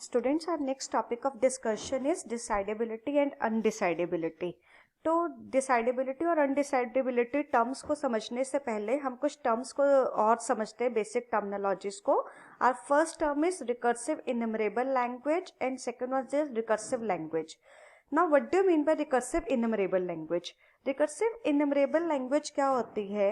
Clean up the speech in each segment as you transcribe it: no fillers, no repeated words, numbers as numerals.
Students, our next topic of discussion is decidability and undecidability. तो डिसाइडेबिलिटी और अनडिसाइडेबिलिटी terms को समझने से पहले हम कुछ टर्म्स को और समझते हैं, बेसिक टर्मिनोलॉजीज को. Our first term is recursive enumerable language and second one is recursive language. Now what do you mean by recursive enumerable language? Recursive enumerable language क्या होती है?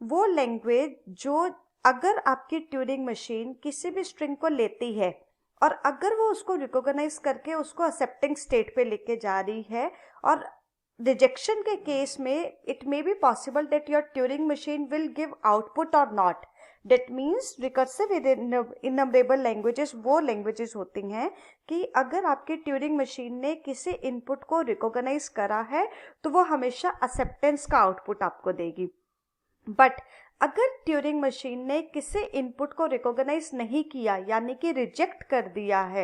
वो लैंग्वेज जो अगर आपकी ट्यूरिंग मशीन किसी भी स्ट्रिंग को लेती है और अगर वो उसको रिकॉग्नाइज करके उसको एक्सेप्टिंग स्टेट पे लेके जा रही है, और रिजेक्शन के केस में it may be possible that your Turing machine will give output और not. That means recursive enumerable languages वो लैंग्वेजेस होती हैं कि अगर आपकी ट्यूरिंग मशीन ने किसी इनपुट को रिकॉग्नाइज करा है तो वो हमेशा एक्सेप्टेंस का आउटपुट आपको देगी. बट अगर ट्यूरिंग मशीन ने किसी इनपुट को रिकॉग्नाइज नहीं किया, यानी कि रिजेक्ट कर दिया है,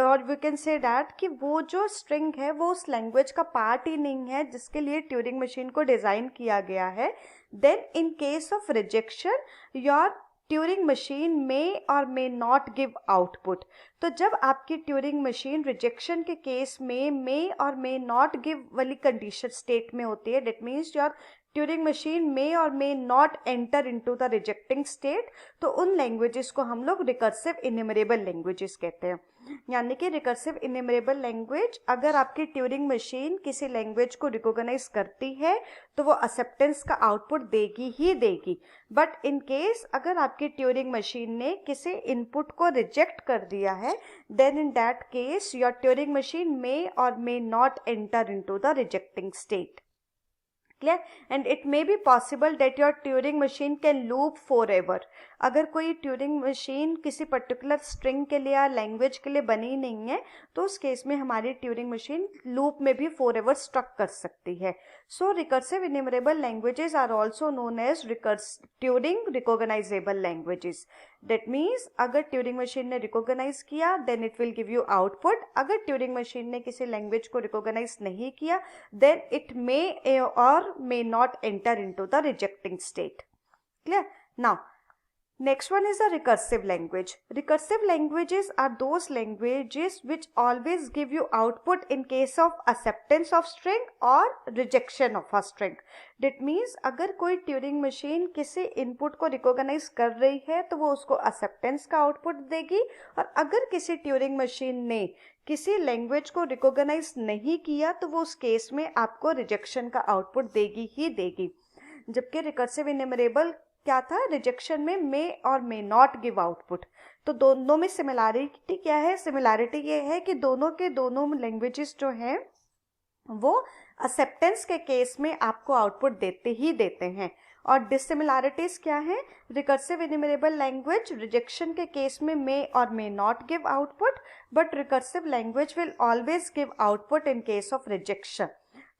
और वी कैन से दैट कि वो जो स्ट्रिंग है वो उस लैंग्वेज का पार्ट ही नहीं है जिसके लिए ट्यूरिंग मशीन को डिज़ाइन किया गया है, then in case of rejection your Turing machine may or may not give output. तो जब आपकी ट्यूरिंग मशीन रिजेक्शन के केस में may or may not give वाली कंडीशन स्टेट में होती है, that means your Turing machine may or may not enter into the rejecting state, तो उन लैंग्वेजेस को हम लोग रिकर्सिव इनमरेबल लैंग्वेजेस कहते हैं. यानी कि रिकर्सिव इनमरेबल लैंग्वेज, अगर आपकी ट्यूरिंग मशीन किसी लैंग्वेज को रिकॉग्नाइज करती है तो वो एक्सेप्टेंस का आउटपुट देगी ही देगी. बट इन केस अगर आपकी ट्यूरिंग मशीन ने किसी इनपुट को रिजेक्ट कर दिया है, then in that case your Turing machine may or may not enter into the rejecting state. Clear? And it may be possible that your Turing machine can loop forever. अगर कोई Turing machine किसी particular string के लिए या language के लिए बनी नहीं है तो उस केस में हमारी ट्यूरिंग मशीन लूप में भी फॉरएवर स्टक कर सकती है. So recursive enumerable languages are also known as Turing recognisable languages. That means अगर ट्यूरिंग मशीन ने रिकॉग्नाइज किया then it will give you output. अगर ट्यूरिंग मशीन ने किसी लैंग्वेज को रिकॉग्नाइज नहीं किया देन इट मे और may not enter into the rejecting state. Clear? Now, next one is a recursive language. Recursive languages are those languages which always give you output in case of acceptance of string or rejection of a string. That means अगर कोई Turing machine किसी input को recognise कर रही है तो वो उसको एक्सेप्टेंस का आउटपुट देगी, और अगर किसी ट्यूरिंग मशीन ने किसी लैंग्वेज को रिकॉग्नाइज नहीं किया तो वो उस केस में आपको रिजेक्शन का आउटपुट देगी ही देगी. जबकि रिकर्सिव इनमरेबल क्या था? रिजेक्शन में may or may not give output. तो दोनों में सिमिलैरिटी क्या है? सिमिलैरिटी ये है कि दोनों के दोनों लैंग्वेजेस जो हैं वो एक्सेप्टेंस के केस में आपको आउटपुट देते ही देते हैं. और डिसिमिलैरिटीज क्या है? रिकर्सिव इनमरेबल लैंग्वेज रिजेक्शन के केस में may or may not give output, but recursive language will always give output in case of rejection.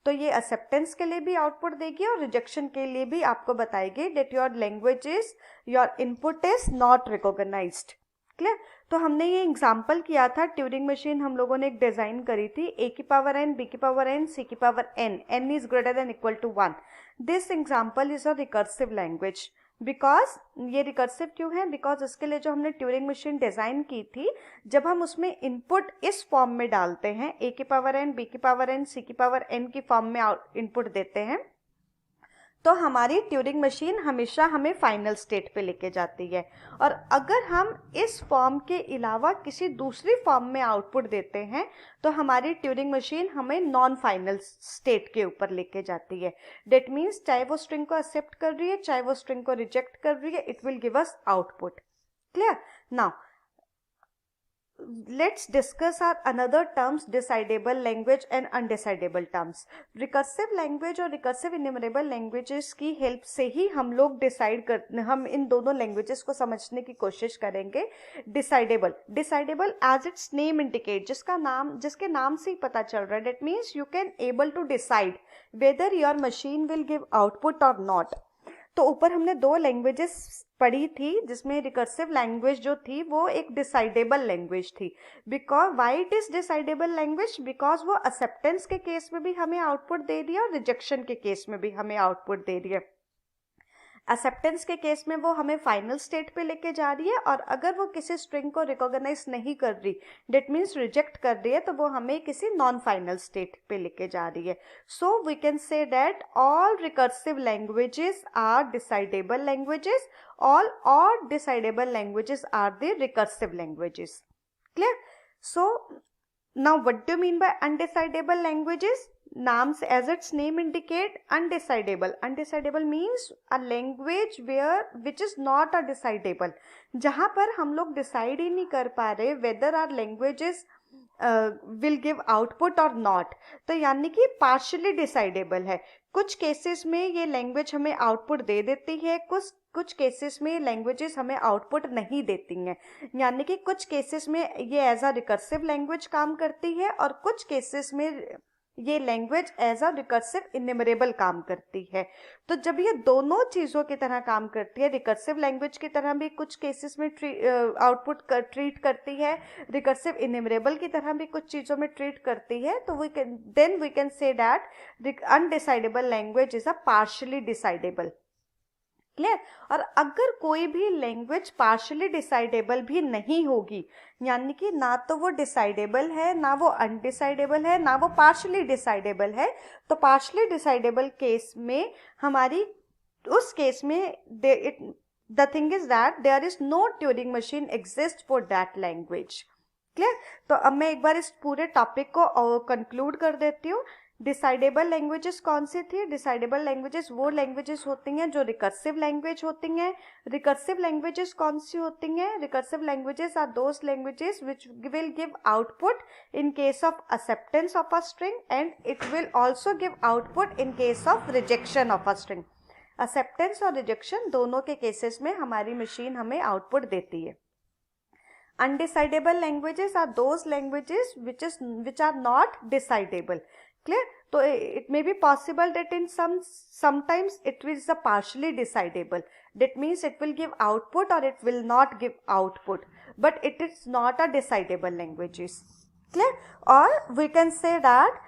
तो ये एक्सेप्टेंस के लिए भी आउटपुट देगी और रिजेक्शन के लिए भी आपको बताएगी that your language is your input is not recognised. Clear? तो हमने ये एग्जाम्पल किया था, ट्यूरिंग मशीन हम लोगों ने एक डिजाइन करी थी, a की पावर n, b की पावर n, c की power n, n is greater than equal to 1. This example is a recursive language. Because ये रिकर्सिव क्यों है? बिकॉज इसके लिए जो हमने ट्यूरिंग मशीन डिजाइन की थी, जब हम उसमें इनपुट इस फॉर्म में डालते हैं, a की पावर n, b की पावर n, c की पावर n की फॉर्म में इनपुट देते हैं, तो हमारी ट्यूरिंग मशीन हमेशा हमें फाइनल स्टेट पे लेके जाती है. और अगर हम इस फॉर्म के अलावा किसी दूसरी फॉर्म में आउटपुट देते हैं तो हमारी ट्यूरिंग मशीन हमें नॉन फाइनल स्टेट के ऊपर लेके जाती है. दैट मीन्स चाहे वो स्ट्रिंग को एक्सेप्ट कर रही है चाहे वो स्ट्रिंग को रिजेक्ट कर रही है, it will give us output. Clear? Now let's discuss our another terms, decidable language and undecidable terms. recursive language और recursive enumerable languages की हेल्प से ही हम लोग हम इन दोनों लैंग्वेजेस को समझने की कोशिश करेंगे. Decidable as its name indicate, जिसके नाम से ही पता चल रहा है, that means you can able to decide whether your machine will give output और नॉट. तो ऊपर हमने दो लैंग्वेजेस पढ़ी थी जिसमें रिकर्सिव लैंग्वेज जो थी वो एक डिसाइडेबल लैंग्वेज थी. Because why it is decidable language? Because वो एक्सेप्टेंस के केस में भी हमें आउटपुट दे रही है और रिजेक्शन के केस में भी हमें आउटपुट दे रही है. एक्सेप्टेंस के केस में वो हमें फाइनल स्टेट पे लेके जा रही है, और अगर वो किसी स्ट्रिंग को रिकॉग्नाइज नहीं कर रही, डेट मीन्स रिजेक्ट कर रही है, तो वो हमें किसी नॉन फाइनल स्टेट पे लेके जा रही है. So we can say that all recursive languages are decidable languages, all decidable languages are the recursive languages. Clear? So now what do you mean by undecidable languages? Names as its name indicate, undecidable. Undecidable means a language which is not a decidable. जहाँ पर हम लोग decide ही नहीं कर पा रहे whether our languages will give output और not, तो यानी कि पार्शियली डिसाइडेबल है. कुछ केसेस में ये लैंग्वेज हमें आउटपुट दे देती है, कुछ केसेस में लैंग्वेजेस हमें आउटपुट नहीं देती हैं. यानी कि कुछ केसेस में ये एज अ रिकर्सिव लैंग्वेज काम करती है, और कुछ केसेस में ये language as a recursive enumerable काम करती है. तो जब ये दोनों चीज़ों की तरह काम करती है, रिकर्सिव लैंग्वेज की तरह भी कुछ केसेस में आउटपुट ट्रीट करती है, रिकर्सिव इन्यूमरेबल की तरह भी कुछ चीज़ों में ट्रीट करती है, तो we can say that undecidable language is a partially decidable. Clear? और अगर कोई भी लैंग्वेज पार्शियली डिसाइडेबल भी नहीं होगी, यानी कि ना तो वो डिसाइडेबल है, ना वो अनडिसाइडेबल है, ना वो पार्शियली डिसाइडेबल है, तो पार्शियली डिसाइडेबल केस में हमारी उस केस में the thing is that there is no Turing machine exist for that language. Clear? तो अब मैं एक बार इस पूरे टॉपिक को कंक्लूड कर देती हूँ. डिसाइडेबल लैंग्वेजेस कौन सी थी? डिसाइडेबल लैंग्वेजेस वो लैंग्वेजेस होती हैं जो रिकर्सिव लैंग्वेज होती हैं. रिकर्सिव लैंग्वेजेस कौन सी होती हैं? Recursive languages are those languages which will give output in case of acceptance of a string, and it will also give output in case of rejection of a string. Acceptance और rejection दोनों के cases में हमारी machine हमें output देती है. Undecidable languages are those languages which are not decidable. Clear? So it may be possible that in sometimes it is a partially decidable. That means it will give output or it will not give output, but it is not a decidable languages. Clear? Or we can say that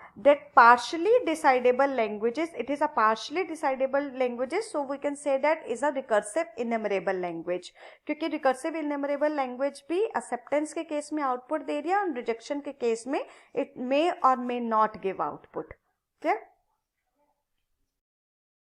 partially decidable languages, it is a partially decidable languages, so we can say that is a recursive enumerable language, क्योंकि recursive enumerable language भी acceptance के case में output दे रही है, और rejection के case में it may or may not give output. Clear?